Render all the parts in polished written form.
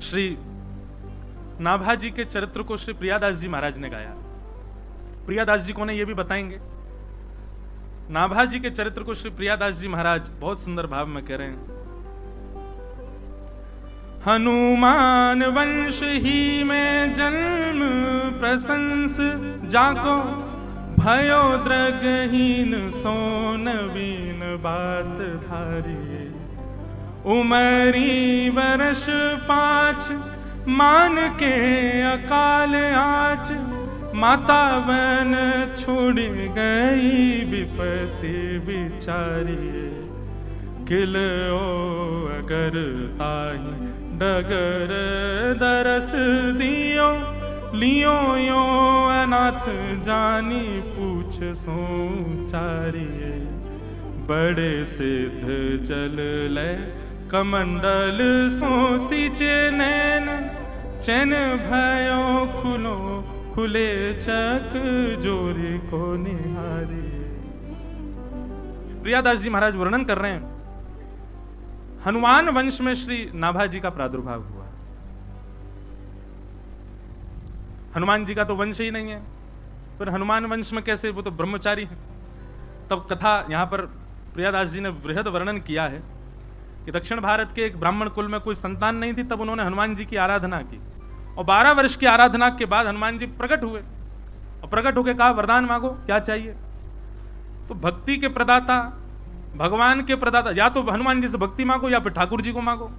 श्री नाभाजी के चरित्र को श्री प्रियादास जी महाराज ने गाया। प्रियादास जी कौन है ये भी बताएंगे। नाभाजी के चरित्र को श्री प्रियादास जी महाराज बहुत सुंदर भाव में कह रहे हैं। हनुमान वंश ही में जन्म प्रशंस जाको, भयो द्रगहीन सो नवीन बात धारी। उमरी वर्ष 5 मान के अकाल आच, माता बन छोड़ गई विपत्ति बिचारी। किलो अगर आई डगर दरस दियो, लियो यो अनाथ जानी पूछ सोचारी। बड़े सिद्ध जल ले कमंडल सो सींचे नैन, चैन भयो खुलो खुले चक जोरी को निहारी। प्रियादास जी महाराज वर्णन कर रहे हैं हनुमान वंश में श्री नाभाजी का प्रादुर्भाव हुआ। हनुमान जी का तो वंश ही नहीं है, पर हनुमान वंश में कैसे, वो तो ब्रह्मचारी है। तब कथा यहां पर प्रियादास जी ने बृहद वर्णन किया है कि दक्षिण भारत के एक ब्राह्मण कुल में कोई संतान नहीं थी, तब उन्होंने हनुमान जी की आराधना की और 12 वर्ष की आराधना के बाद हनुमान जी प्रकट हुए और प्रकट होकर कहा वरदान मांगो, क्या चाहिए। तो भक्ति के प्रदाता, भगवान के प्रदाता, या तो हनुमान जी से भक्ति मांगो या फिर ठाकुर जी को मांगो।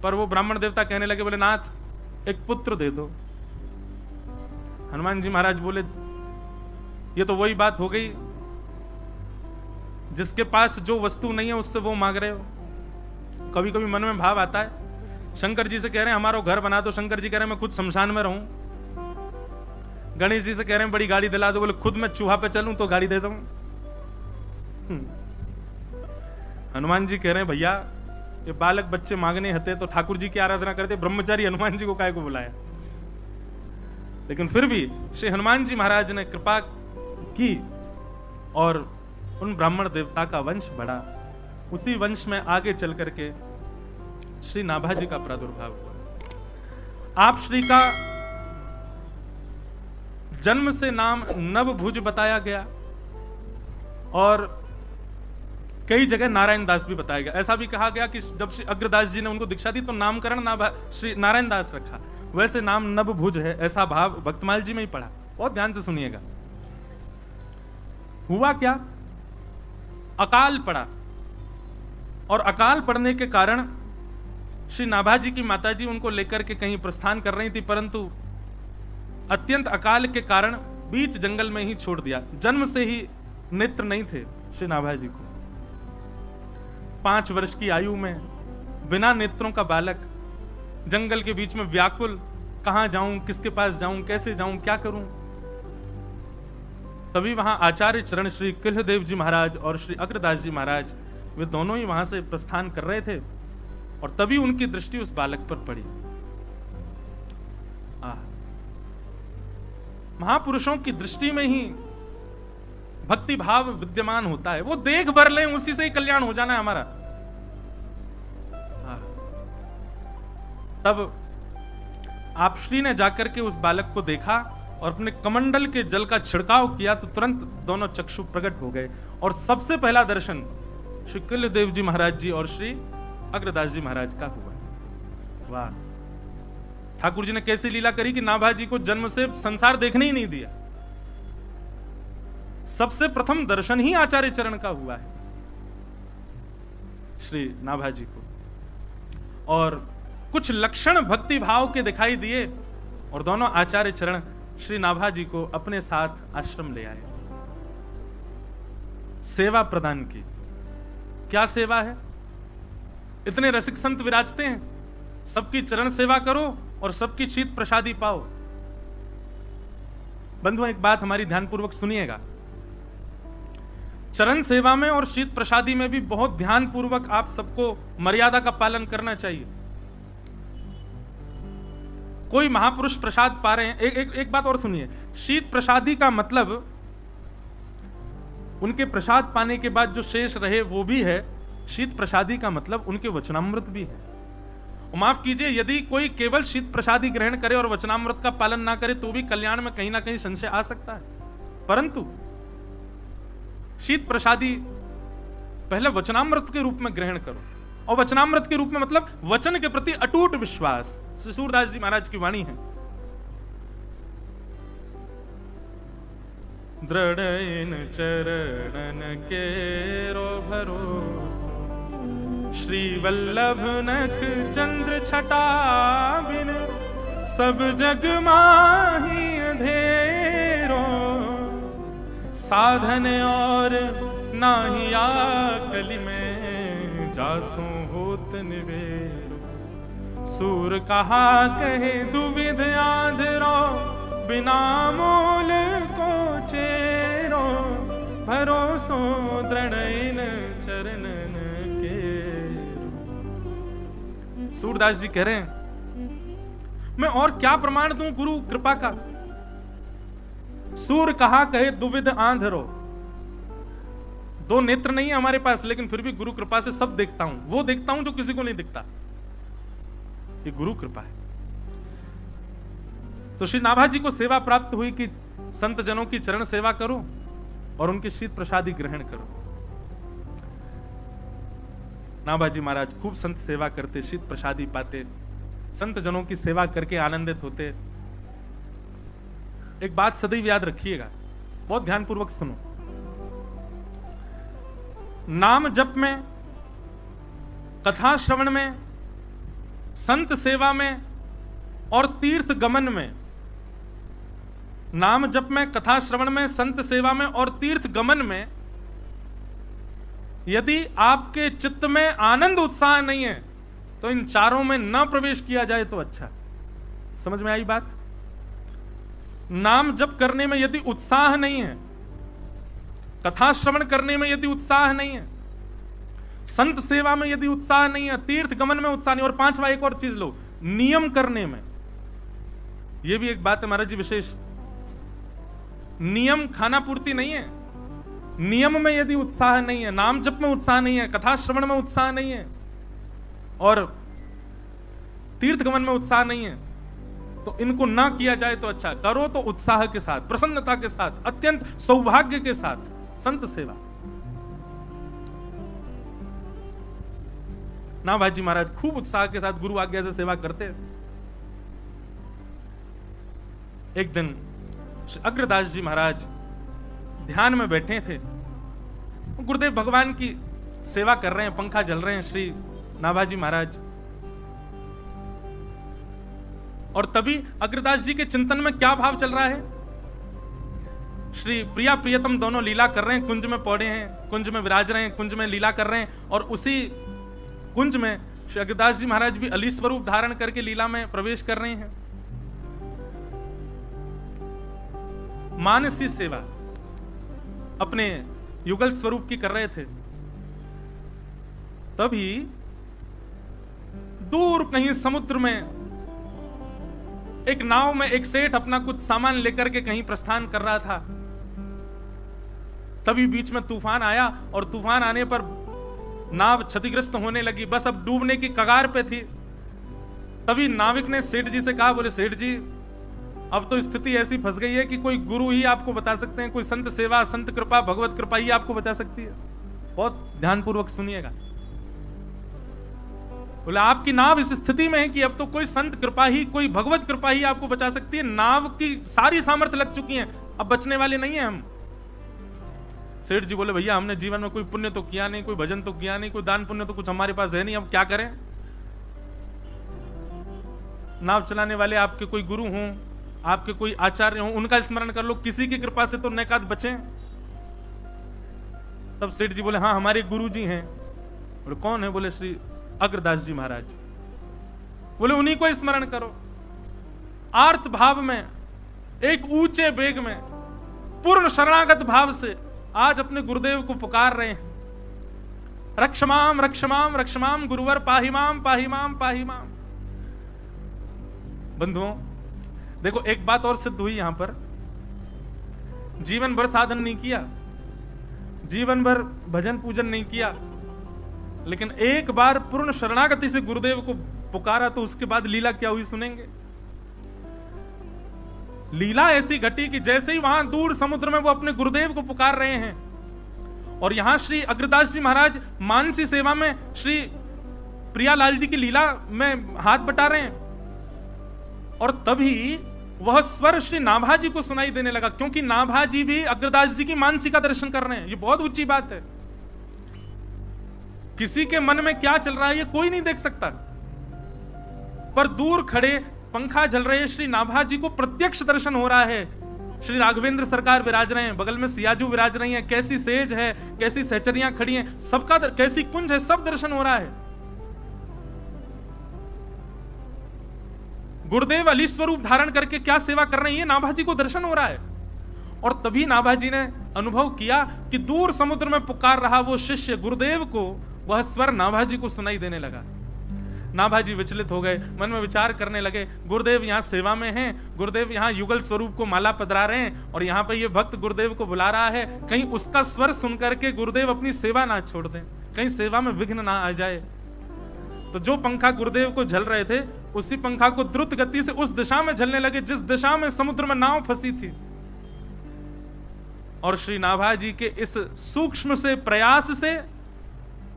पर वो ब्राह्मण देवता कहने लगे, बोले नाथ एक पुत्र दे दो। हनुमान जी महाराज बोले ये तो वही बात हो गई, जिसके पास जो वस्तु नहीं है उससे वो मांग रहे हो। कभी कभी मन में भाव आता है, शंकर जी से कह रहे हैं हमारा घर बना दो, शंकर जी कह रहे हैं मैं खुद शमशान में रहूं। गणेश जी से कह रहे हैं बड़ी गाड़ी दिला दो, बोले खुद मैं चूहा पे चलूं तो गाड़ी दे दूं। हनुमान जी कह रहे हैं भैया ये बालक बच्चे मांगने हते तो ठाकुर जी की आराधना करते, ब्रह्मचारी हनुमान जी को काहे को बुलाया। लेकिन फिर भी श्री हनुमान जी महाराज ने कृपा की और उन ब्राह्मण देवता का वंश बढ़ा। उसी वंश में आगे चल करके श्री नाभाजी का प्रादुर्भाव हुआ। आप श्री का जन्म से नाम नवभुज बताया गया और कई जगह नारायण दास भी बताया गया। ऐसा भी कहा गया कि जब श्री अग्रदास जी ने उनको दीक्षा दी तो नामकरण श्री नारायण दास रखा, वैसे नाम नवभुज है, ऐसा भाव भक्तमाल जी में ही पढ़ा। बहुत ध्यान से सुनिएगा। हुआ क्या, अकाल पड़ा और अकाल पड़ने के कारण श्री नाभाजी की माताजी उनको लेकर के कहीं प्रस्थान कर रही थी, परंतु अत्यंत अकाल के कारण बीच जंगल में ही छोड़ दिया। जन्म से ही नेत्र नहीं थे श्री नाभाजी को। 5 वर्ष की आयु में बिना नेत्रों का बालक जंगल के बीच में व्याकुल, कहां जाऊं, किसके पास जाऊं, कैसे जाऊं, क्या करूं। तभी वहां आचार्य चरण श्री किल्हदेव जी महाराज और श्री अग्रदास जी महाराज वे दोनों ही वहां से प्रस्थान कर रहे थे और तभी उनकी दृष्टि उस बालक पर पड़ी। महापुरुषों की दृष्टि में ही भक्ति भाव विद्यमान होता है, वो देख भर लें उसी से ही कल्याण हो जाना है हमारा। तब आप श्री ने जाकर के उस बालक को देखा और अपने कमंडल के जल का छिड़काव किया तो तुरंत दोनों चक्षु प्रकट हो गए और सबसे पहला दर्शन श्री किल्लदेव जी महाराज जी और श्री अग्रदास जी महाराज का हुआ। वाह, ठाकुर जी ने कैसी लीला करी कि नाभाजी को जन्म से संसार देखने ही नहीं दिया। सबसे प्रथम दर्शन ही आचार्य चरण का हुआ है श्री नाभाजी को, और कुछ लक्षण भक्ति भाव के दिखाई दिए और दोनों आचार्य चरण श्री नाभाजी को अपने साथ आश्रम ले आए। सेवा प्रदान की। क्या सेवा है? इतने रसिक संत विराजते हैं, सबकी चरण सेवा करो और सबकी शीत प्रसादी पाओ। बंधुओं, एक बात हमारी ध्यानपूर्वक सुनिएगा। चरण सेवा में और शीत प्रसादी में भी बहुत ध्यानपूर्वक आप सबको मर्यादा का पालन करना चाहिए। कोई महापुरुष प्रसाद पा रहे हैं, एक बात और सुनिए। शीत प्रसादी का मतलब उनके प्रसाद पाने के बाद जो शेष रहे वो भी है। शीत प्रसादी का मतलब उनके वचनामृत भी है। माफ कीजिए, यदि कोई केवल शीत प्रसादी ग्रहण करे और वचनामृत का पालन ना करे तो भी कल्याण में कहीं ना कहीं संशय आ सकता है। परंतु शीत प्रसादी पहले वचनामृत के रूप में ग्रहण करो, और वचनामृत के रूप में मतलब वचन के प्रति अटूट विश्वास। श्री सूरदास जी महाराज की वाणी है, दृढ़ इन चरणन केरो भरोसा, श्री वल्लभ नख चंद्र छटा बिन सब जग माही अंधेरो, साधन और नाही आकलि में जासु होत निवेरो, सूर कहा कहे दुविध आंधरो, बिना मोल को चेरो, भरोसो दृढ़ इन चरणन केरो। सूरदास जी कह रहे हैं, मैं और क्या प्रमाण दूं गुरु कृपा का। सूर कहा कहे दुविध आंधरो, दो नेत्र नहीं है हमारे पास, लेकिन फिर भी गुरु कृपा से सब देखता हूं, वो देखता हूं जो किसी को नहीं दिखता, ये गुरु कृपा है। तो श्री नाभा जी को सेवा प्राप्त हुई कि संत जनों की चरण सेवा करो और उनके शीत प्रसादी ग्रहण करो। नाभा जी महाराज खूब संत सेवा करते, शीत प्रसादी पाते, संत जनों की सेवा करके आनंदित होते। एक बात सदैव याद रखिएगा, बहुत ध्यानपूर्वक सुनो। नाम जप में, कथा श्रवण में, संत सेवा में और तीर्थ गमन में, नाम जप में, कथा श्रवण में, संत सेवा में और तीर्थ गमन में यदि आपके चित्त में आनंद उत्साह नहीं है तो इन चारों में न प्रवेश किया जाए तो अच्छा। समझ में आई बात? नाम जप करने में यदि उत्साह नहीं है, कथा श्रवण करने में यदि उत्साह नहीं है, संत सेवा में यदि उत्साह नहीं है, तीर्थ गमन में उत्साह नहीं, और पांचवा एक और चीज लो, नियम करने में। यह भी एक बात है महाराज जी विशेष, नियम खाना पूर्ति नहीं है। नियम में यदि उत्साह नहीं है, नाम जप में उत्साह नहीं है, कथा श्रवण में उत्साह नहीं है और तीर्थ गमन में उत्साह नहीं है, तो इनको ना किया जाए तो अच्छा। करो तो उत्साह के साथ, प्रसन्नता के साथ, अत्यंत सौभाग्य के साथ संत सेवा। नाभा जी महाराज खूब उत्साह के साथ गुरु आज्ञा से सेवा करते। एक दिन अग्रदास जी महाराज ध्यान में बैठे थे, गुरुदेव भगवान की सेवा कर रहे हैं, पंखा जल रहे हैं श्री नाभा जी महाराज, और तभी अग्रदास जी के चिंतन में क्या भाव चल रहा है। श्री प्रिया प्रियतम दोनों लीला कर रहे हैं, कुंज में पौड़े हैं, कुंज में विराज रहे हैं, कुंज में लीला कर रहे हैं, और उसी कुंज में श्री अग्रदास जी महाराज भी अली स्वरूप धारण करके लीला में प्रवेश कर रहे हैं। मानसी सेवा अपने युगल स्वरूप की कर रहे थे। तभी दूर कहीं समुद्र में एक नाव में एक सेठ अपना कुछ सामान लेकर के कहीं प्रस्थान कर रहा था। तभी बीच में तूफान आया और तूफान आने पर नाव क्षतिग्रस्त होने लगी, बस अब डूबने की कगार पे थी। तभी नाविक ने सेठ जी से कहा, बोले सेठ जी अब तो स्थिति ऐसी फंस गई है कि कोई गुरु ही आपको बता सकते हैं, कोई संत सेवा, संत कृपा, भगवत कृपा ही आपको बचा सकती है। बहुत ध्यानपूर्वक सुनिएगा। बोले आपकी नाव इस स्थिति में है कि अब तो कोई संत कृपा ही, कोई भगवत कृपा ही आपको बचा सकती है। नाव की सारी सामर्थ्य लग चुकी है, अब बचने वाले नहीं है हम। सेठ जी बोले भैया हमने जीवन में कोई पुण्य तो किया नहीं, कोई भजन तो किया नहीं, कोई दान पुण्य तो कुछ हमारे पास है नहीं, अब क्या करें। नाव चलाने वाले आपके कोई गुरु हों, आपके कोई आचार्य हों, उनका स्मरण कर लो, किसी की कृपा से तो नेकात बचे। तब सेठ जी बोले हाँ हमारे गुरु जी हैं। बोले कौन है? बोले श्री अग्रदास जी महाराज। बोले उन्हीं को स्मरण करो। आर्त भाव में, एक ऊंचे वेग में, पूर्ण शरणागत भाव से आज अपने गुरुदेव को पुकार रहे हैं, रक्षमाम रक्षमाम रक्षमाम गुरुवर पाहिमाम पाहिमाम पाहिमाम। बंधुओं देखो एक बात और सिद्ध हुई यहां पर, जीवन भर साधन नहीं किया, जीवन भर भजन पूजन नहीं किया, लेकिन एक बार पूर्ण शरणागति से गुरुदेव को पुकारा तो उसके बाद लीला क्या हुई सुनेंगे। लीला ऐसी घटी कि जैसे ही वहां दूर समुद्र में वो अपने गुरुदेव को पुकार रहे हैं और यहां श्री अग्रदास जी महाराज मानसी सेवा में श्री प्रियालाल जी की लीला में हाथ बटा रहे हैं, और तभी वह स्वर श्री नाभा जी को सुनाई देने लगा, क्योंकि नाभा जी भी अग्रदास जी की मानसी का दर्शन कर रहे हैं। ये बहुत ऊंची बात है। किसी के मन में क्या चल रहा है ये कोई नहीं देख सकता, पर दूर खड़े पंखा जल रहे श्री नाभा जी को प्रत्यक्ष दर्शन हो रहा है। श्री राघवेंद्र सरकार विराज रहे हैं, बगल में सियाजू विराज रही हैं, कैसी सेज है, कैसी सहचरियां खड़ी हैं, सबका कैसी कुंज है, सब दर्शन हो रहा है। गुरुदेव अली स्वरूप धारण करके क्या सेवा कर रहे हैं, ये नाभा जी को दर्शन हो रहा है। और तभी नाभा जी ने अनुभव किया कि दूर समुद्र में पुकार रहा वो शिष्य गुरुदेव को वह स्वर नाभा जी को सुनाई देने लगा। नाभा जी विचलित हो गए, मन में विचार करने लगे, गुरुदेव यहाँ सेवा में हैं, गुरुदेव यहाँ युगल स्वरूप को माला पधरा रहे हैं और यहाँ पे ये भक्त गुरुदेव को बुला रहा है, कहीं उसका स्वर सुन करके गुरुदेव अपनी सेवा ना छोड़ दें, कहीं सेवा में विघ्न ना आ जाए। तो जो पंखा गुरुदेव को झल रहे थे उसी पंखा को द्रुत गति से उस दिशा में झलने लगे जिस दिशा में समुद्र में नाव फंसी थी। और श्री नाभा जी के इस सूक्ष्म से प्रयास से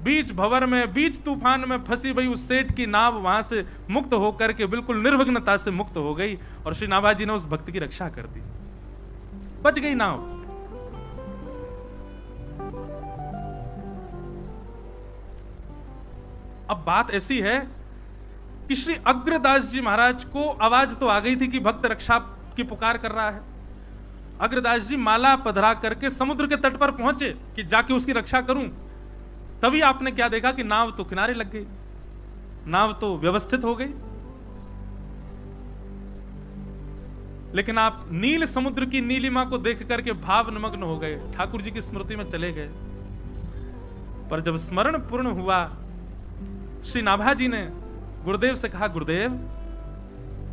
बीच भंवर में, बीच तूफान में फंसी हुई उस सेठ की नाव वहां से मुक्त होकर के बिल्कुल निर्विघ्नता से मुक्त हो गई और श्री नाभा जी ने उस भक्त की रक्षा कर दी, बच गई नाव। अब बात ऐसी है कि श्री अग्रदास जी महाराज को आवाज तो आ गई थी कि भक्त रक्षा की पुकार कर रहा है। अग्रदास जी माला पधरा करके समुद्र के तट पर पहुंचे कि जाके उसकी रक्षा करूं। तभी आपने क्या देखा कि नाव तो किनारे लग गई, नाव तो व्यवस्थित हो गई, लेकिन आप नील समुद्र की नीलिमा को देख करके भाव निमग्न हो गए, ठाकुर जी की स्मृति में चले गए। पर जब स्मरण पूर्ण हुआ, श्री नाभा जी ने गुरुदेव से कहा, गुरुदेव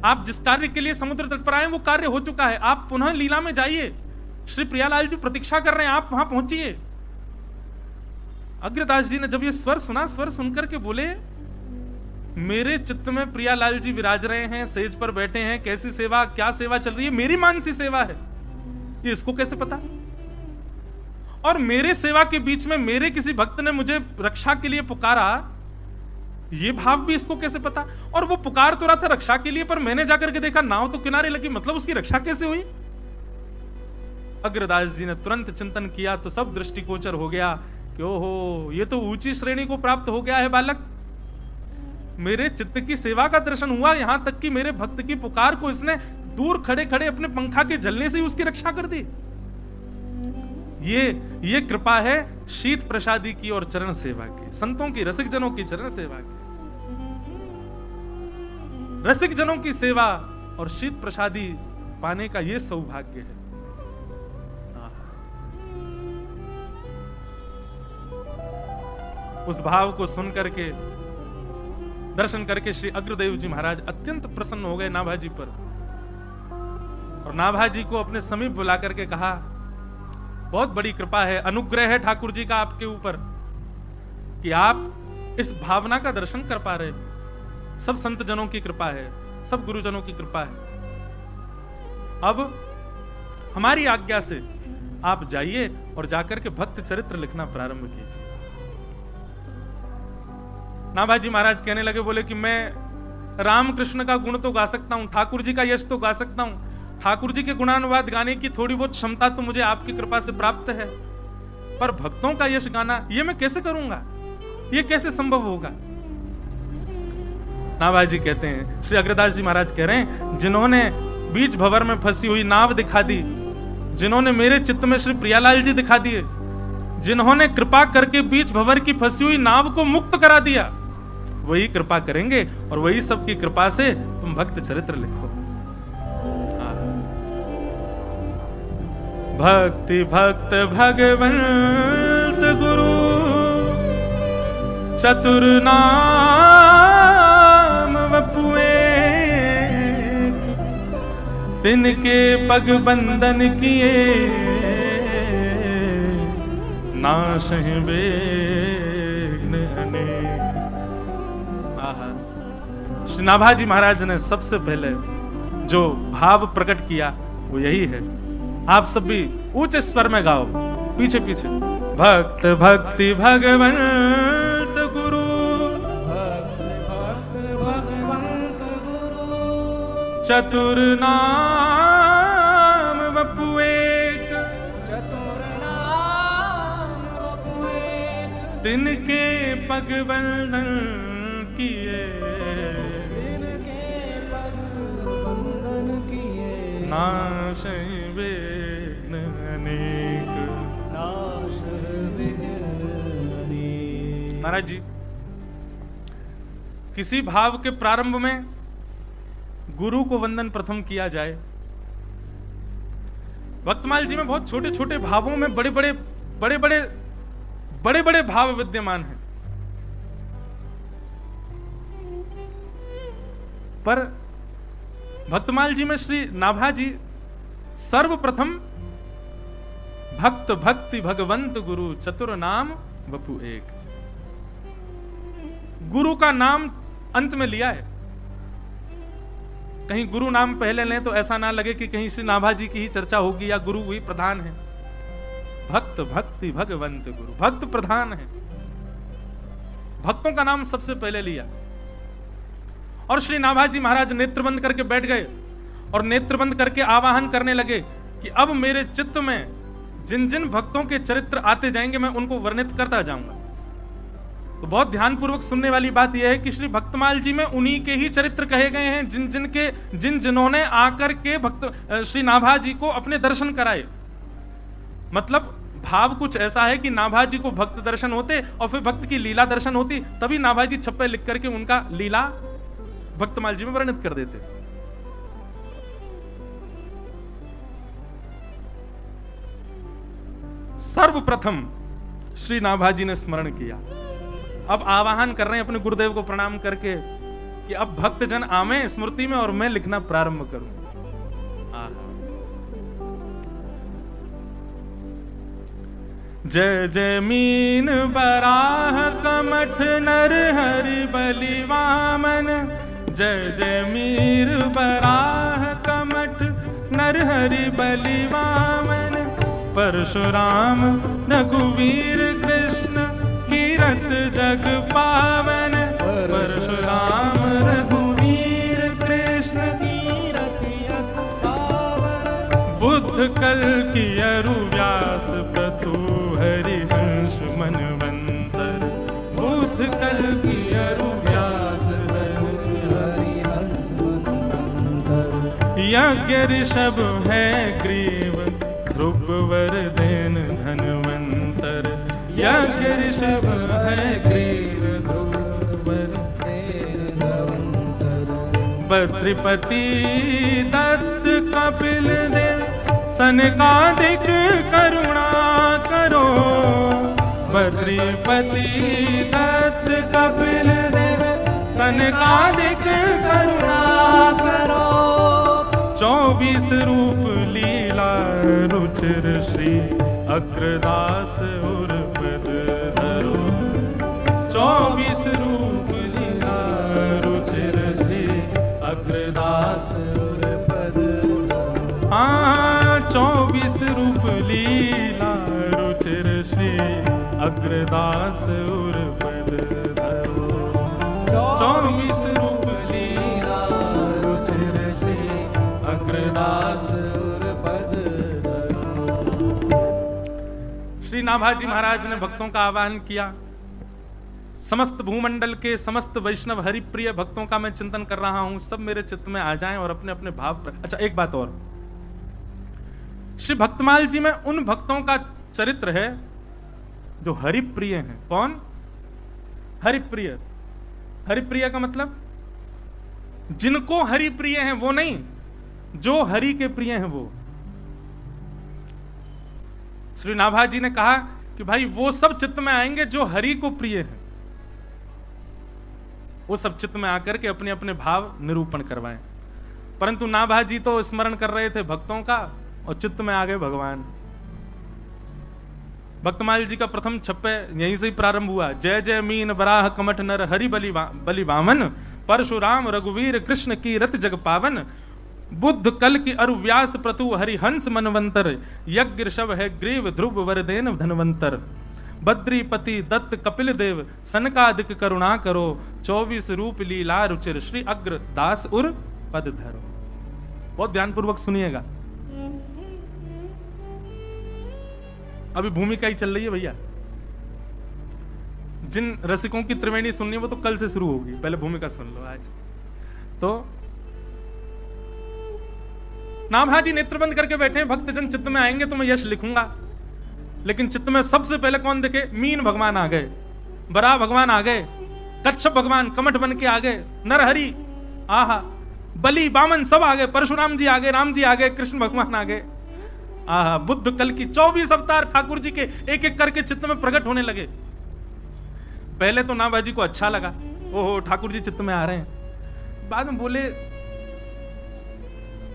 आप जिस कार्य के लिए समुद्र तट पर आए वो कार्य हो चुका है, आप पुनः लीला में जाइए, श्री प्रियालाल जी प्रतीक्षा कर रहे हैं, आप वहां पहुंचिए। अग्रदास जी ने जब ये स्वर सुना, स्वर सुनकर के बोले, मेरे चित्त में प्रियालाल जी विराज रहे हैं, सेज पर बैठे हैं, कैसी सेवा, क्या सेवा चल रही है, मेरी मानसी सेवा है, ये इसको कैसे पता? और मेरे सेवा के बीच में मेरे किसी भक्त ने मुझे रक्षा के लिए पुकारा, ये भाव भी इसको कैसे पता? और वो पुकार तो रहा था रक्षा के लिए, पर मैंने जाकर के देखा नाव तो किनारे लगी, मतलब उसकी रक्षा कैसे हुई? अग्रदास जी ने तुरंत चिंतन किया तो सब दृष्टिगोचर हो गया कि ओहो, ये तो ऊंची श्रेणी को प्राप्त हो गया है बालक। मेरे चित्त की सेवा का दर्शन हुआ, यहां तक कि मेरे भक्त की पुकार को इसने दूर खड़े खड़े अपने पंखा के झलने से ही उसकी रक्षा कर दी। ये कृपा है शीत प्रसादी की और चरण सेवा की, संतों की, रसिक जनों की चरण सेवा की। रसिक जनों की सेवा और शीत प्रसादी पाने का ये सौभाग्य है। उस भाव को सुन करके, दर्शन करके श्री अग्रदेव जी महाराज अत्यंत प्रसन्न हो गए नाभा जी पर, और नाभा जी को अपने समीप बुला करके कहा, बहुत बड़ी कृपा है, अनुग्रह है ठाकुर जी का आपके ऊपर कि आप इस भावना का दर्शन कर पा रहे। सब संत जनों की कृपा है, सब गुरुजनों की कृपा है। अब हमारी आज्ञा से आप जाइए और जाकर के भक्त चरित्र लिखना प्रारंभ कीजिए। नाभा जी महाराज कहने लगे, बोले कि मैं रामकृष्ण का गुण तो गा सकता हूं, ठाकुर जी का यश तो गा सकता हूं, ठाकुर जी के गुणानुवाद गाने की थोड़ी बहुत क्षमता तो मुझे आपकी कृपा से प्राप्त है, पर भक्तों का यश गाना ये मैं कैसे करूंगा, ये कैसे संभव होगा? नाभा जी कहते हैं, श्री अग्रदास जी महाराज कह रहे हैं, जिन्होंने बीच भंवर में फंसी हुई नाव दिखा दी, जिन्होंने मेरे चित्त में श्री प्रियालाल जी दिखा दिए, जिन्होंने कृपा करके बीच भंवर की फंसी हुई नाव को मुक्त करा दिया, वही कृपा करेंगे और वही सबकी कृपा से तुम भक्त चरित्र लिखो। भक्ति भक्त भगवंत गुरु चतुर नाम वपुए, तिनके पग बंधन किए, नाश विघ्न अनेक। आहा, श्री नाभाजी महाराज ने सबसे पहले जो भाव प्रकट किया वो यही है। आप सब भी ऊंचे स्वर में गाओ, पीछे पीछे। भक्त भक्ति भगवंत गुरु, चतुर नाम वपु एक, तिनके पग बंधन किए, नाश विघ्न अनेक। महाराज जी, किसी भाव के प्रारंभ में गुरु को वंदन प्रथम किया जाए। भक्तमाल जी में बहुत छोटे छोटे भावों में बड़े बड़े भाव विद्यमान हैं, पर भक्तमाल जी में श्री नाभाजी सर्वप्रथम भक्त भक्ति भगवंत गुरु चतुर नाम वपु एक, गुरु का नाम अंत में लिया है। कहीं गुरु नाम पहले लें तो ऐसा ना लगे कि कहीं श्री नाभाजी की ही चर्चा होगी या गुरु ही प्रधान है। भक्त भक्ति भगवंत गुरु, भक्त प्रधान है, भक्तों का नाम सबसे पहले लिया। और श्री नाभाजी महाराज नेत्र बंद करके बैठ गए और नेत्र बंद करके आवाहन करने लगे कि अब मेरे चित्त में जिन जिन भक्तों के चरित्र आते जाएंगे मैं उनको वर्णित करता जाऊंगा। तो बहुत ध्यानपूर्वक सुनने वाली बात यह है कि श्री भक्तमाल जी में उन्हीं के ही चरित्र कहे गए हैं जिन्होंने आकर के भक्त श्री नाभाजी को अपने दर्शन कराए। मतलब भाव कुछ ऐसा है कि नाभाजी को भक्त दर्शन होते और फिर भक्त की लीला दर्शन होती, तभी नाभाजी छप्पे लिख करके उनका लीला भक्तमाल जी में वर्णित कर देते। सर्वप्रथम श्री नाभाजी ने स्मरण किया। अब आवाहन कर रहे हैं अपने गुरुदेव को प्रणाम करके कि अब भक्त जन आवे स्मृति में और मैं लिखना प्रारंभ करूं। जय जय मीन बराह कमठ नर हरि बलि वामन, जय जय मीर बराह कमठ नर हरि बलि वामन, परशुराम रघुवीर कृष्ण कीरत जग पावन, परशुराम रघुवीर कृष्ण कीरत जग पावन, बुद्ध कल की अरु व्यास प्रतु हरिहंस मनवंतर, बुद्ध कल की अरु व्यास हरिहंस मनवंतर, यज्ञ ऋषभ है ग्रीव ध्रुववर देन धनवंतर, यज्ञ ऋषभ है ग्रीव ध्रुववर देन धनवंतर, बद्रिपति दत्त कपिल देव सनकादिक करुणा करो, बद्रिपति दत्त कपिल देव सनकादिक करुणा करो, 24 रूप लीला रुचिर श्री अग्रदास उर्पद धरो, 24 रूप लीला रुचिर श्री अग्रदास उर्पद धरो। हाँ, 24 रूप लीला रुचिर श्री अग्रदास उर्पद धरो, 24 रूप लीला रुचिर श्री अग्रदास उर्पद धरो। श्री नाभाजी महाराज ने भक्तों का आह्वान किया। समस्त भूमंडल के समस्त वैष्णव हरिप्रिय भक्तों का मैं चिंतन कर रहा हूं, सब मेरे चित्त में आ जाएं और अपने अपने भाव पर। अच्छा, एक बात और, श्री भक्तमाल जी में उन भक्तों का चरित्र है जो हरिप्रिय हैं। कौन? हरिप्रिय। हरिप्रिय का मतलब जिनको हरि प्रिय हैं वो नहीं, जो हरि के प्रिय हैं वो। श्री नाभाजी ने कहा कि भाई वो सब चित्त में आएंगे जो हरि को प्रिय हैं, वो सब चित्त में आकर के अपने अपने भाव निरूपण करवाएं। परंतु नाभाजी तो स्मरण कर रहे थे भक्तों का और चित्त में आ गए भगवान। भक्तमाल जी का प्रथम छप्पे यहीं से ही प्रारंभ हुआ। जय जय मीन बराह कमठ नर हरि बलि वामन, परशुराम रघुवीर कृष्ण की रत जग पावन, बुद्ध कल की अरु व्यास प्रतु हरिहंस मनवंतर, यज्ञ ऋषभ है ग्रीव ध्रुव वरदेन धनवंतर, बद्रीपति दत्त कपिल देव सनकादिक करुणा करो, 24 रूप लीला रुचिर श्री अग्र दास उर पद धरो। बहुत ध्यानपूर्वक सुनिएगा, अभी भूमिका ही चल रही है भैया। जिन रसिकों की त्रिवेणी सुननी है वो तो कल से शुरू होगी, पहले भूमिका सुन लो आज। तो नाभाजी नेत्र बंद करके बैठे हैं, भक्तजन चित्त में आएंगे तो मैं यश लिखूंगा, लेकिन चित्त में सबसे पहले कौन दिखे? मीन भगवान आ गए, बराह भगवान आ गए, कच्छप भगवान कमठ बन के आ गए, नरहरि आहा, बलि वामन सब आ गए, परशुराम जी आ गए, राम जी आ गए, कृष्ण भगवान आ गए, आहा, बुद्ध कल की 24 अवतार ठाकुर जी के एक एक करके चित्त में प्रकट होने लगे। पहले तो नाभाजी को अच्छा लगा, ओहो ठाकुर जी चित्त में आ रहे हैं। बाद में बोले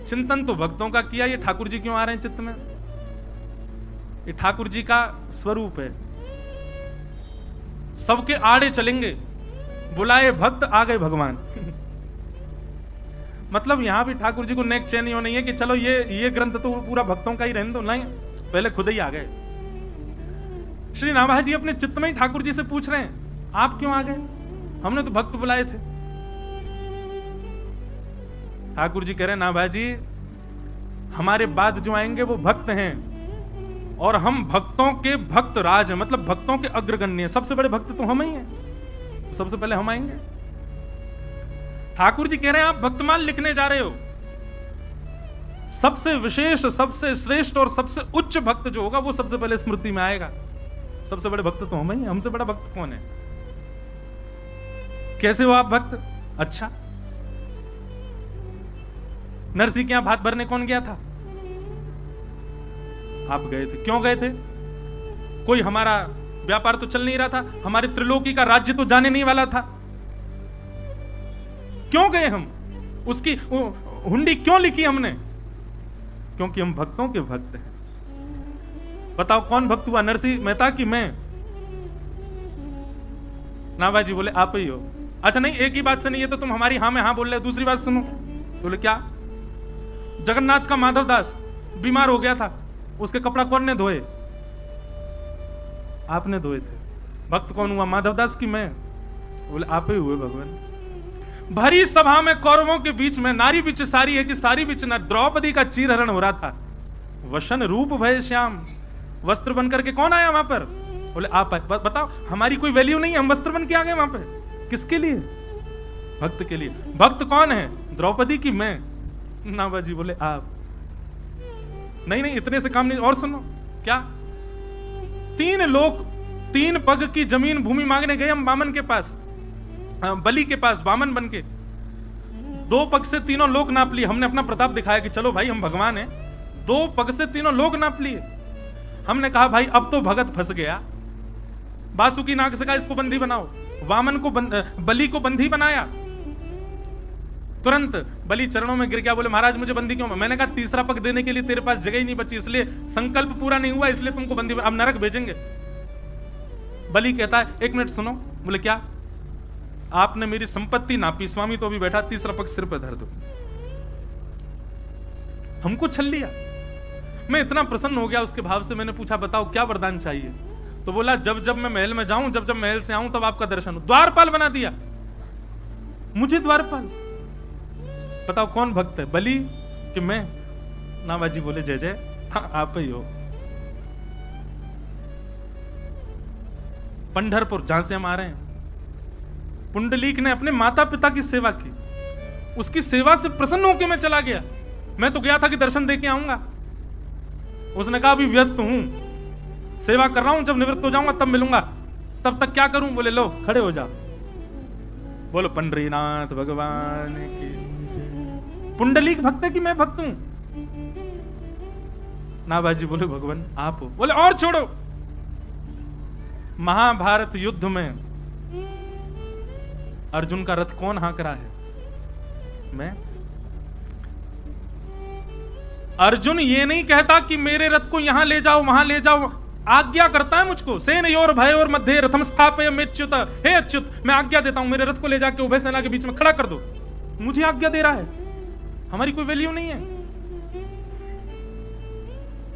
चिंतन तो भक्तों का किया, ये ठाकुर जी क्यों आ रहे हैं चित्त में? ये ठाकुर जी का स्वरूप है, सबके आड़े चलेंगे, बुलाए भक्त आ गए भगवान। मतलब यहां भी ठाकुर जी को नेक चैन नहीं है कि चलो ये ग्रंथ तो पूरा भक्तों का ही रहने दो, नहीं, पहले खुद ही आ गए। श्री नाभाजी अपने चित्त में ही ठाकुर जी से पूछ रहे हैं, आप क्यों आ गए? हमने तो भक्त बुलाए थे। ठाकुर जी कह रहे हैं, नाभाजी हमारे बाद जो आएंगे वो भक्त हैं, और हम भक्तों के भक्त राज हैं, मतलब भक्तों के अग्रगण्य हैं, सबसे बड़े भक्त तो हम ही हैं, सबसे पहले हम आएंगे। ठाकुर जी कह रहे हैं आप भक्तमाल लिखने जा रहे हो, सबसे विशेष, सबसे श्रेष्ठ और सबसे उच्च भक्त जो होगा वो सबसे पहले स्मृति में आएगा। सबसे बड़े भक्त तो हम ही हैं, हमसे बड़ा भक्त कौन है? कैसे हो आप भक्त? अच्छा, नरसिंह के यहां भात भरने कौन गया था? आप गए थे। क्यों गए थे? कोई हमारा व्यापार तो चल नहीं रहा था, हमारे त्रिलोकी का राज्य तो जाने नहीं वाला था। क्यों गए हम? उसकी हुंडी क्यों लिखी हमने? क्योंकि हम भक्तों के भक्त हैं। बताओ कौन भक्त हुआ, नरसिंह मेहता की मैं? नाभाजी बोले आप ही हो। अच्छा नहीं, एक ही बात से नहीं, है तो तुम हमारी हाँ में हाँ बोल रहे, दूसरी बात सुनो। बोले क्या? जगन्नाथ का माधव दास बीमार हो गया था, उसके कपड़ा कौन ने धोए? आपने धोए थे। भक्त कौन हुआ, माधव दास की मैं? बोले आप ही हुए भगवान। भरी सभा में कौरवों के बीच में नारी बिच सारी है कि सारी बिच न, द्रौपदी का चीरहरण हो रहा था। वशन रूप भय श्याम, वस्त्र बन करके कौन आया वहां पर? बोले आप आए। बताओ हमारी कोई वैल्यू नहीं है, हम वस्त्र बन के आ गए वहां पे, किसके लिए? भक्त के लिए। भक्त कौन है? द्रौपदी की मैं। नाभाजी बोले आप। नहीं नहीं, इतने से काम नहीं, और सुनो। क्या? 3 लोग 3 पग की जमीन भूमि मांगने गए हम वामन के पास, बलि के पास, वामन बन के 2 पग से तीनों लोग नाप लिए। हमने अपना प्रताप दिखाया कि चलो भाई हम भगवान हैं। 2 पग से तीनों लोग नाप लिए। हमने कहा भाई अब तो भगत फंस गया, बासुकी नाग से कहा इसको बंदी बनाओ। वामन को बलि को बंदी बनाया। तुरंत बलि चरणों में गिर गया, बोले महाराज मुझे बंदी क्यों? मैंने कहा तीसरा पग देने के लिए तेरे पास जगह ही नहीं बची, इसलिए संकल्प पूरा नहीं हुआ, इसलिए तुमको बंदी, अब नरक भेजेंगे। बलि कहता है 1 मिनट सुनो। बोले क्या? आपने मेरी संपत्ति नापी, स्वामी तो अभी बैठा, तीसरा पग सिर पे धर दो। हमको छल लिया। मैं इतना प्रसन्न हो गया उसके भाव से, मैंने पूछा बताओ क्या वरदान चाहिए? तो बोला जब जब मैं महल में जाऊं, जब जब महल से आऊं तब आपका दर्शन हो। द्वारपाल बना दिया मुझे, द्वारपाल। बताओ कौन भक्त है, बलि कि मैं? नाभाजी बोले जय जय, हाँ आप ही हो। पंढरपुर जहां से हम आ रहे हैं, पुंडलीक ने अपने माता पिता की सेवा की, उसकी सेवा से प्रसन्न होकर मैं चला गया। मैं तो गया था कि दर्शन दे के आऊंगा। उसने कहा अभी व्यस्त हूं, सेवा कर रहा हूं, जब निवृत्त हो जाऊंगा तब मिलूंगा, तब तक क्या करूं? बोले लो खड़े हो जाओ, बोलो पंडरीनाथ भगवान की। पुंडलीक भक्त है कि मैं भक्त हूं? नाभाजी बोले भगवान आप हो। बोले और छोड़ो, महाभारत युद्ध में अर्जुन का रथ कौन हाँक रहा है? मैं। अर्जुन ये नहीं कहता कि मेरे रथ को यहां ले जाओ वहां ले जाओ, आज्ञा करता है मुझको, सेनयोर भयोर मध्य रथम स्थापय मेच्युत, हे अच्युत मैं आज्ञा देता हूं, मेरे रथ को ले जाके उभय सेना के बीच में खड़ा कर दो। मुझे आज्ञा दे रहा है, हमारी कोई वैल्यू नहीं है।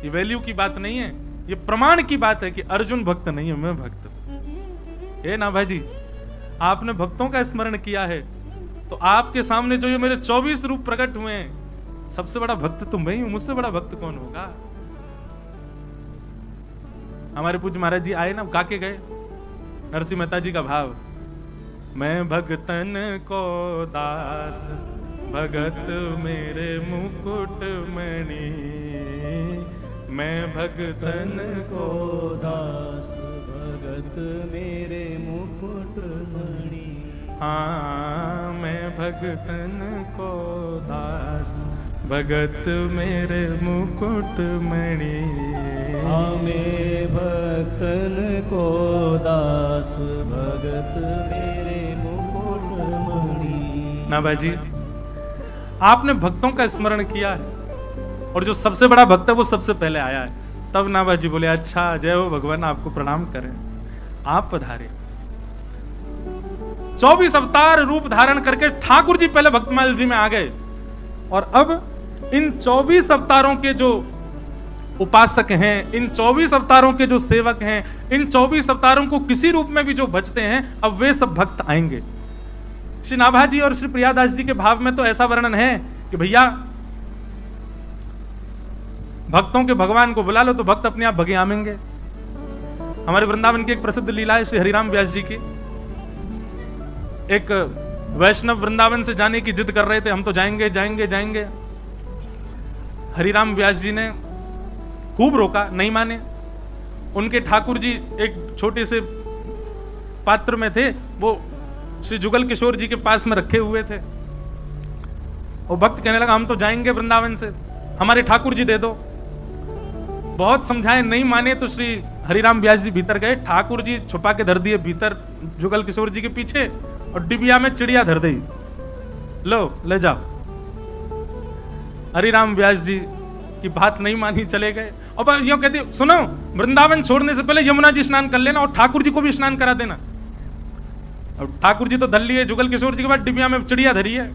ये वैल्यू की बात नहीं है, ये प्रमाण की बात है कि अर्जुन भक्त नहीं है, मैं भक्त हूं। ए ना भाई जी, आपने भक्तों का स्मरण किया है तो आपके सामने जो ये मेरे 24 रूप प्रकट हुए हैं, सबसे बड़ा भक्त तो मैं ही हूं, मुझसे बड़ा भक्त कौन होगा। हमारे पूज्य महाराज जी आए ना, गा के गए नरसिंह मेहता जी का भाव, मैं भगतन को दास भगत मेरे मुकुट मणि, मैं भगतन को दास भगत मेरे मुकुट मणि। हाँ मैं भगतन को दास भगत मेरे मुकुट मणि, हाँ मैं भगतन को दास भगत मेरे मुकुट मणि। ना बाजी, आपने भक्तों का स्मरण किया है और जो सबसे बड़ा भक्त है वो सबसे पहले आया है। तब नाभाजी बोले अच्छा जय हो भगवान, आपको प्रणाम करें, आप पधारे। 24 अवतार रूप धारण करके ठाकुर जी पहले भक्तमाल जी में आ गए और अब इन 24 अवतारों के जो उपासक हैं, इन 24 अवतारों के जो सेवक हैं, इन 24 अवतारों को किसी रूप में भी जो भजते हैं, अब वे सब भक्त आएंगे। श्री नाभाजी और श्री प्रियादास जी के भाव में तो ऐसा वर्णन है कि भैया भक्तों के भगवान को बुला लो तो भक्त अपने आप भगे आमेंगे। हमारे वृंदावन की एक प्रसिद्ध लीला है श्री हरिराम व्यास जी की। एक वैष्णव वृंदावन से जाने की जिद कर रहे थे, हम तो जाएंगे जाएंगे जाएंगे। हरिराम व्यास जी ने खूब रोका, नहीं माने। उनके ठाकुर जी एक छोटे से पात्र में थे, वो श्री जुगल किशोर जी के पास में रखे हुए थे। वो भक्त कहने लगा हम तो जाएंगे वृंदावन से, हमारे ठाकुर जी दे दो। बहुत समझाए, नहीं माने तो श्री हरिराम व्यास जी भीतर गए, ठाकुर जी छुपा के धर दिए भीतर जुगल किशोर जी के पीछे और डिबिया में चिड़िया धर दी, लो ले जाओ। हरिराम व्यास जी की बात नहीं मानी, चले गए। और यूं कहते सुनो, वृंदावन छोड़ने से पहले यमुना जी स्नान कर लेना और ठाकुर जी को भी स्नान करा देना। और ठाकुर जी तो धर लिए, जुगल किशोर जी के बाद डिबिया में चिड़िया धरी है।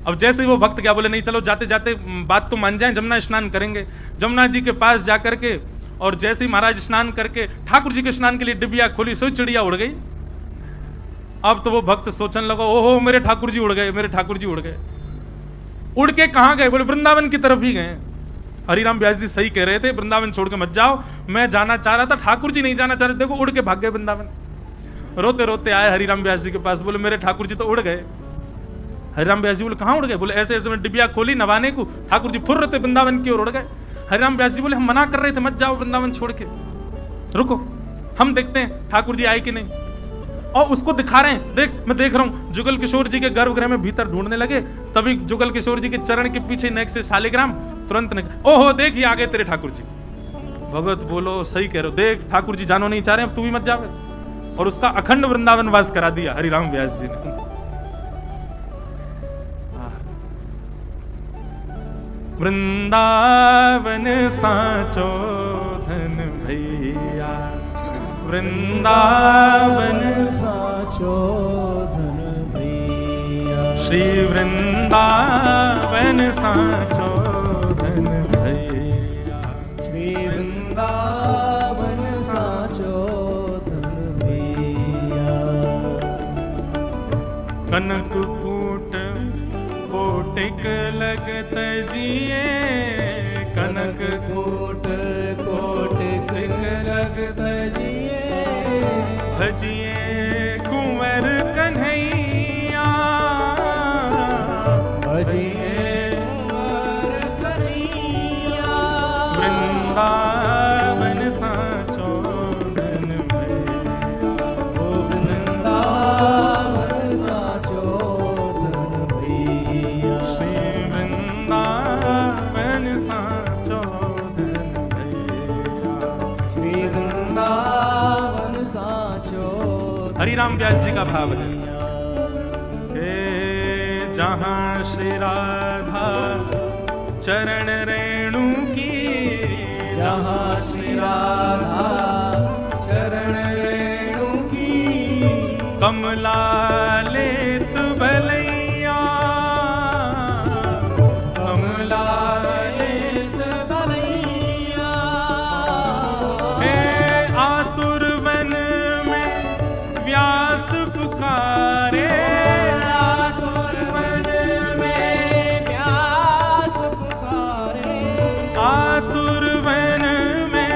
अब जैसे ही वो भक्त क्या बोले, नहीं चलो जाते जाते बात तो मान जाए, जमुना स्नान करेंगे। जमुना जी के पास जाकर के और जैसे ही महाराज स्नान करके ठाकुर जी के स्नान के लिए डिबिया खोली, सो चिड़िया उड़ गई। अब तो वो भक्त सोचने लगा, ओहो मेरे ठाकुर जी उड़ गए, मेरे ठाकुर जी उड़ गए। उड़ के कहां गए? बोले वृंदावन की तरफ ही गए। हरिराम व्यास जी सही कह रहे थे, वृंदावन छोड़ के मत जाओ, मैं जाना चाह रहा था, ठाकुर जी नहीं जाना चाह रहे, देखो उड़ के भाग गए वृंदावन। रोते रोते आए हरिराम व्यास जी के पास, बोले मेरे ठाकुर जी तो उड़ गए। हरिराम व्यास जी बोले कहां उड़ गए? बोले ऐसे ऐसे में डिबिया खोली नवाने को, ठाकुर जी फुर रहे थे वृंदावन की ओर, उड़ गए। हरिराम व्यास जी बोले हम मना कर रहे थे मत जाओ वृंदावन छोड़ के, रुको हम देखते हैं ठाकुर जी आए कि नहीं। और उसको दिखा रहे हैं, देख मैं देख रहा हूं। जुगल किशोर जी के गर्भगृह में भीतर ढूंढने लगे, तभी जुगल किशोर जी के चरण के पीछे नेक से शालिग्राम तुरंत ने, ओहो देख ये आ गए तेरे ठाकुर जी। भगवत बोलो सही कह रहे हो, देख ठाकुर जी जानो नहीं चाह रहे, अब तू भी मत जावे। और उसका अखंड वृंदावन वास करा दिया हरिराम व्यास जी ने। वृंदावन साचो धन भैया, वृंदावन साचो धन भैया, श्री वृंदावन साचो धन भैया, श्री वृंदावन साचो धन भैया। कनक कूट कोटिक लगत जिए, कनक कोट कोटिक लगत जिए, भजिए कुंवर कन्हैया, भजिए कुंवर कन्हैया। वृंदावन साचो धन भैया, ओ वृंदावन साचो धन भैया, श्री वृंदावन साचो धन भैया, श्री वृंदावन साचो। हरिराम व्यास जी का भाव है, जहां श्री राधा चरण रेणु की, जहाँ श्री राधा चरण रेणु की कमला लेत भलैया कमला लेत भलैया हे आतुर वन में व्यास पुकारे आतुर वन में व्यास पुकारे आतुर वन में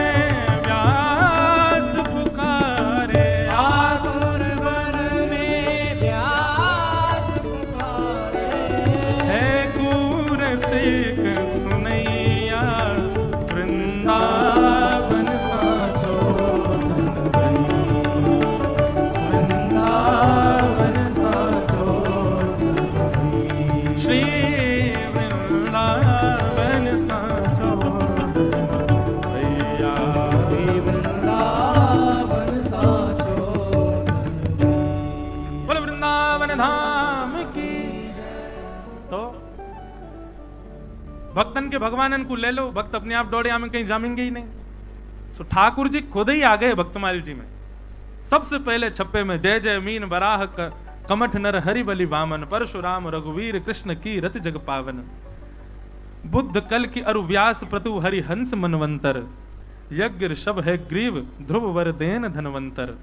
व्यास पुकारे आतुर वन में व्यास पुकारे है गुर सिख सुनैया वृंदावन साचो धन वृंदावन साचो धन श्री वृंदावन साचो भैया वृंदावन साचो बोल वृंदावन धाम की। तो भक्तन के भगवानन को ले लो, भक्त अपने आप दौड़े हमें कहीं जामेंगे ही नहीं। तो ठाकुर जी खुद ही आ गए भक्तमाल जी में। सबसे पहले छप्पे में जय जय मीन बराह कमठ नर हरि बलि वामन परशुराम रघुवीर कृष्ण की रति जग पावन बुद्ध कल की अरु व्यास प्रतु हरि हंस मनवंतर यज्ञ ऋषभ है ग्रीव ध्रुव वर देन धनवंतर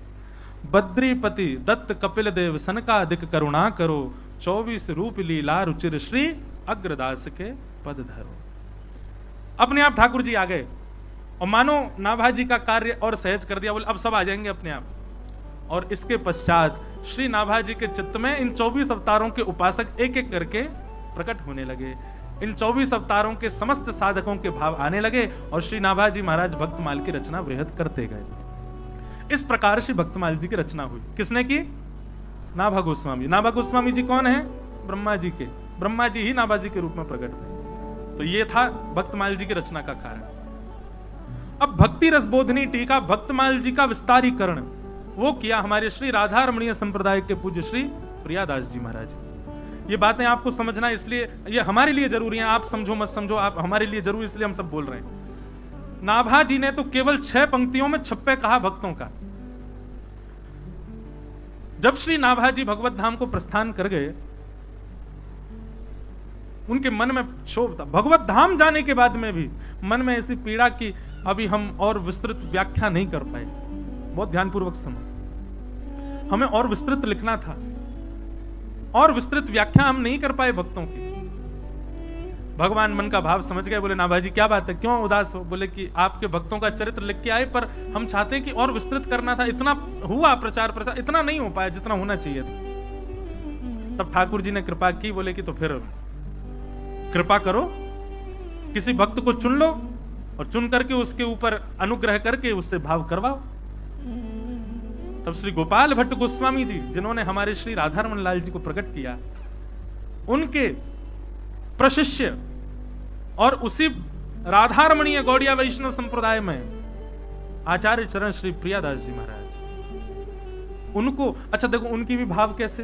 बद्रीपति दत्त कपिल देव सनकादिक करुणा करो 24 रूप लीला रुचिर श्री अग्रदास के पद धरो। अपने आप ठाकुर जी आ गए और मानो नाभाजी का कार्य और सहज कर दिया। बोले अब सब आ जाएंगे अपने आप। और इसके पश्चात श्री नाभाजी के चित्त में इन 24 अवतारों के उपासक एक एक करके प्रकट होने लगे। इन 24 अवतारों के समस्त साधकों के भाव आने लगे और श्री नाभाजी महाराज भक्तमाल की रचना वृहत करते गए। इस प्रकार श्री भक्तमाल जी की रचना हुई। किसने की? नाभा गोस्वामी। नाभा गोस्वामी जी कौन है? ब्रह्मा जी के। ब्रह्मा जी ही नाभाजी के रूप में प्रकट थे। तो ये था भक्तमाल जी की रचना का कारण। अब भक्ति रसबोधनी टीका भक्तमाल जी का विस्तारीकरण वो किया हमारे श्री राधा रमणीय संप्रदाय के पूज्य श्री प्रियादास जी महाराज। ये बातें आपको समझना इसलिए ये हमारे लिए जरूरी है। आप समझो मत समझो, आप हमारे लिए जरूरी इसलिए हम सब बोल रहे हैं। नाभा जी ने तो केवल 6 पंक्तियों में छप्पे कहा भक्तों का। जब श्री नाभा जी भगवत धाम को प्रस्थान कर गए उनके मन में क्षोभ था। भगवत धाम जाने के बाद में भी मन में ऐसी पीड़ा कि अभी हम और विस्तृत व्याख्या नहीं कर पाए। बहुत ध्यानपूर्वक सुनो, हमें और विस्तृत लिखना था और विस्तृत व्याख्या हम नहीं कर पाए भक्तों की। भगवान मन का भाव समझ गए। बोले नाभाजी क्या बात है, क्यों उदास हो? बोले कि आपके भक्तों का चरित्र लिख के आए पर हम चाहते हैं कि और विस्तृत करना था। इतना हुआ प्रचार प्रसार, इतना नहीं हो पाया जितना होना चाहिए था। तब ठाकुर जी ने कृपा की। बोले कि तो फिर कृपा करो, किसी भक्त को चुन लो और चुन करके उसके ऊपर अनुग्रह करके उससे भाव करवाओ। तब श्री गोपाल भट्ट गोस्वामी जी जिन्होंने हमारे श्री राधारमण लाल जी को प्रकट किया, उनके प्रशिष्य और उसी राधारमणीय गौड़िया वैष्णव संप्रदाय में आचार्य चरण श्री प्रियादास जी महाराज, उनको अच्छा देखो उनकी भी भाव कैसे,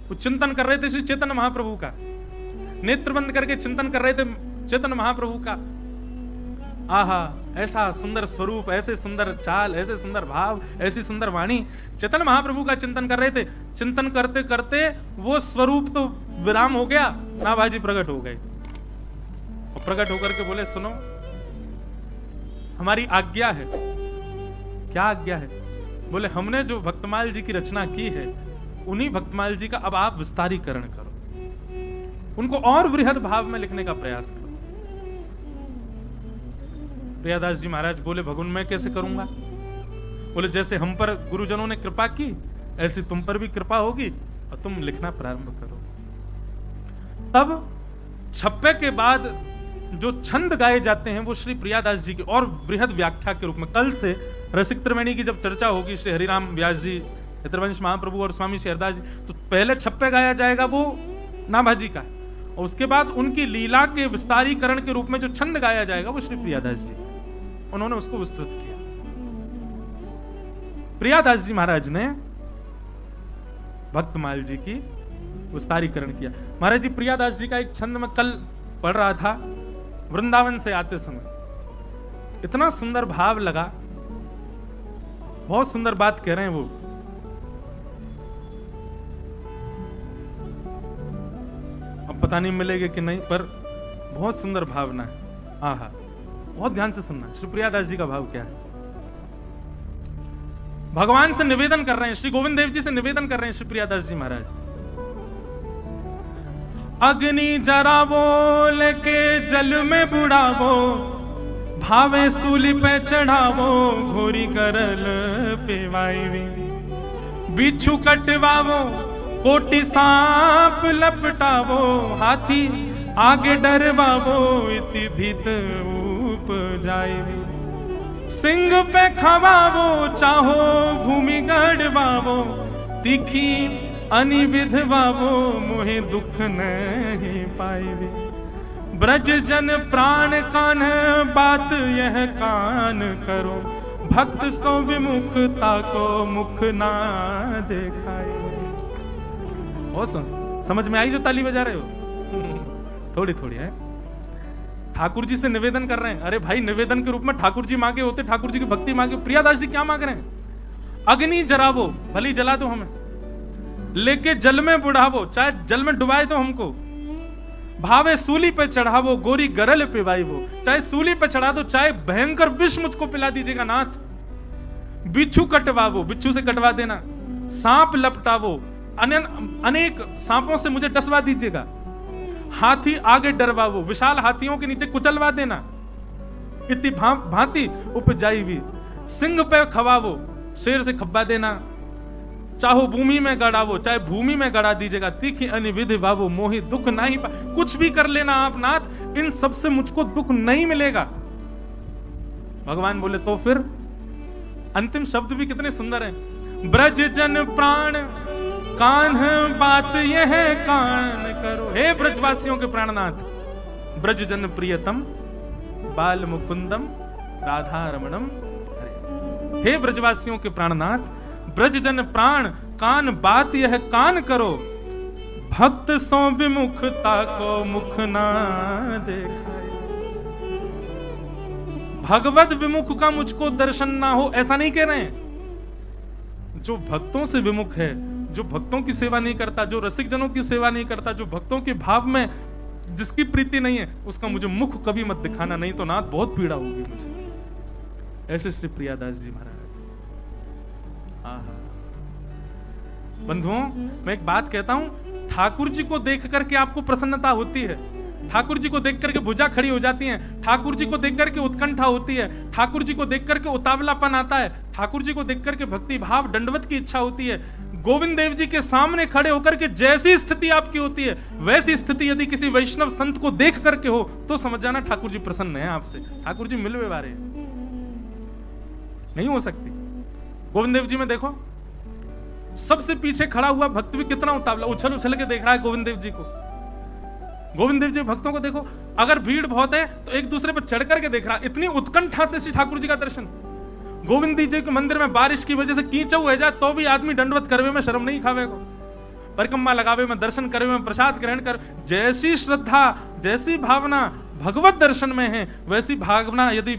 वो चिंतन कर रहे थे श्री चैतन्य महाप्रभु का, नेत्र बंद करके चिंतन कर रहे थे चैतन्य महाप्रभु का। आहा ऐसा सुंदर स्वरूप, ऐसे सुंदर चाल, ऐसे सुंदर भाव, ऐसी सुंदर वाणी। चैतन्य महाप्रभु का चिंतन कर रहे थे। चिंतन करते करते वो स्वरूप तो विराम हो गया, नाभाजी प्रकट हो गए और प्रकट होकर के बोले सुनो हमारी आज्ञा है। क्या आज्ञा है? बोले हमने जो भक्तमाल जी की रचना की है उन्हीं भक्तमाल जी का अब आप विस्तारीकरण करो, उनको और वृहद भाव में लिखने का प्रयास करो। प्रियादास जी महाराज बोले भगवान मैं कैसे करूंगा? बोले जैसे हम पर गुरुजनों ने कृपा की ऐसी तुम पर भी कृपा होगी और तुम लिखना प्रारंभ करो। तब छप्पे के बाद जो छंद गाए जाते हैं वो श्री प्रियादास जी की और वृहद व्याख्या के रूप में, कल से रसिक त्रिवेणी की जब चर्चा होगी श्री हरिराम व्यास जी, हितवंश महाप्रभु और स्वामी श्री हरदास जी, तो पहले छप्पे गाया जाएगा वो नाभाजी का और उसके बाद उनकी लीला के विस्तारीकरण के रूप में जो छंद गाया जाएगा वो श्री प्रियादास जी, उन्होंने उसको विस्तृत किया। प्रियादास जी महाराज ने भक्तमाल जी की विस्तारीकरण किया। महाराज जी प्रियादास जी का एक छंद में कल पढ़ रहा था वृंदावन से आते समय। इतना सुंदर भाव लगा, बहुत सुंदर बात कह रहे हैं वो। अब पता नहीं मिलेगा कि नहीं, पर बहुत सुंदर भावना है। आहा, बहुत ध्यान से सुनना। श्री प्रियादास जी का भाव क्या है? भगवान से निवेदन कर रहे हैं, श्री गोविंद देव जी से निवेदन कर रहे हैं श्री प्रियादास जी महाराज। अग्नि जरावो लेके जल में बुड़ावो, भावे सूली पे चढ़ावो, घोरी करल पेवाई, बिच्छू कटवावो, कोटि सांप लपटावो, हाथी आगे डरवावो, इति भीत उपजाई, सिंह पे खवावो, चाहो भूमि गढ़वावो, तीखी अनिविध वावो, मोहे दुख नहीं पाई, ब्रज जन प्राण कान, बात यह कान करो, भक्त सो विमुखता को मुख ना देखाई। हो समझ में आई जो ताली बजा रहे हो? थोड़ी थोड़ी है। ठाकुर जी से निवेदन कर रहे हैं। अरे भाई, निवेदन के रूप में ठाकुर जी मांगे होते, ठाकुर जी की भक्ति मांगे। प्रियादास जी क्या मांग रहे हैं? अग्नि जरावो, भली जला दो हमें, लेके जल में बुढ़ावो, चाहे जल में डुबाए दो हमको, भावे सूली पे चढ़ावो, गोरी गरल पिवाई वो, चाहे सूली पे चढ़ा दो, चाहे भयंकर विष मुझको पिला दीजिएगा नाथ। बिच्छू कटवावो, बिच्छू से कटवा देना, सांप लपटावो, अनेक सांपों से मुझे डसवा दीजिएगा, हाथी आगे डरवावो, विशाल हाथियों के नीचे कुचलवा देना, इतनी भांति उपजाई भी, सिंह पे खवावो, शेर से खब्बा देना, चाहो भूमि में गड़ावो, चाहे भूमि में गड़ा दीजिएगा, तीखी अनिविधि बाबू, मोहि दुख नहीं पा, कुछ भी कर लेना आप नाथ, इन सबसे मुझको दुख नहीं मिलेगा। भगवान बोले तो फिर अंतिम शब्द भी कितने सुंदर हैं। ब्रज जन प्राण कान, बात यह कान करो, हे ब्रजवासियों के प्राणनाथ, ब्रज जन प्रियतम बाल मुकुंदम राधा रमणम, हे ब्रजवासियों के प्राणनाथ, ब्रज जन प्राण कान, बात यह कान करो, भक्त सो विमुखता को मुख ना देखाए। भगवत विमुख का मुझको दर्शन ना हो, ऐसा नहीं कह रहे हैं। जो भक्तों से विमुख है, जो भक्तों की सेवा नहीं करता, जो रसिक जनों की सेवा नहीं करता, जो भक्तों के भाव में जिसकी प्रीति नहीं है, उसका मुझे मुख कभी मत दिखाना, नहीं तो नाथ बहुत पीड़ा होगी मुझे। ऐसे श्री प्रियादास जी महाराज। बंधुओं, मैं एक बात कहता हूं, ठाकुर जी को देख करके आपको प्रसन्नता होती है, ठाकुर जी को देख करके भुजा खड़ी हो जाती है, ठाकुर जी को देख करके उत्कंठा होती है, ठाकुर जी को देख करके उतावलापन आता है, ठाकुर जी को देख करके भक्ति भाव दंडवत की इच्छा होती है। गोविंद देव जी के सामने खड़े होकर के जैसी स्थिति आपकी होती है, वैसी स्थिति यदि किसी वैष्णव संत को देख करके हो तो समझ जाना ठाकुर जी प्रसन्न है आपसे, ठाकुर जी मिलवे वाले नहीं हो सकती। गोविंद देव जी में देखो, सबसे पीछे खड़ा हुआ भक्त भी कितना उतावला, उछल उछल के देख रहा है गोविंद देव जी को। गोविंद देव जी भक्तों को देखो, अगर भीड़ बहुत है तो एक दूसरे पर चढ़ करके देख रहा है, इतनी उत्कंठा से श्री ठाकुर जी का दर्शन। गोविंद जी के मंदिर में बारिश की वजह से कीचड़ हो जाए तो भी आदमी दंडवत करवे में शर्म नहीं खावे को, परिक्रमा लगावे में, दर्शन करवे में, प्रसाद ग्रहण कर, जैसी श्रद्धा जैसी भावना भगवत दर्शन में है, वैसी भावना यदि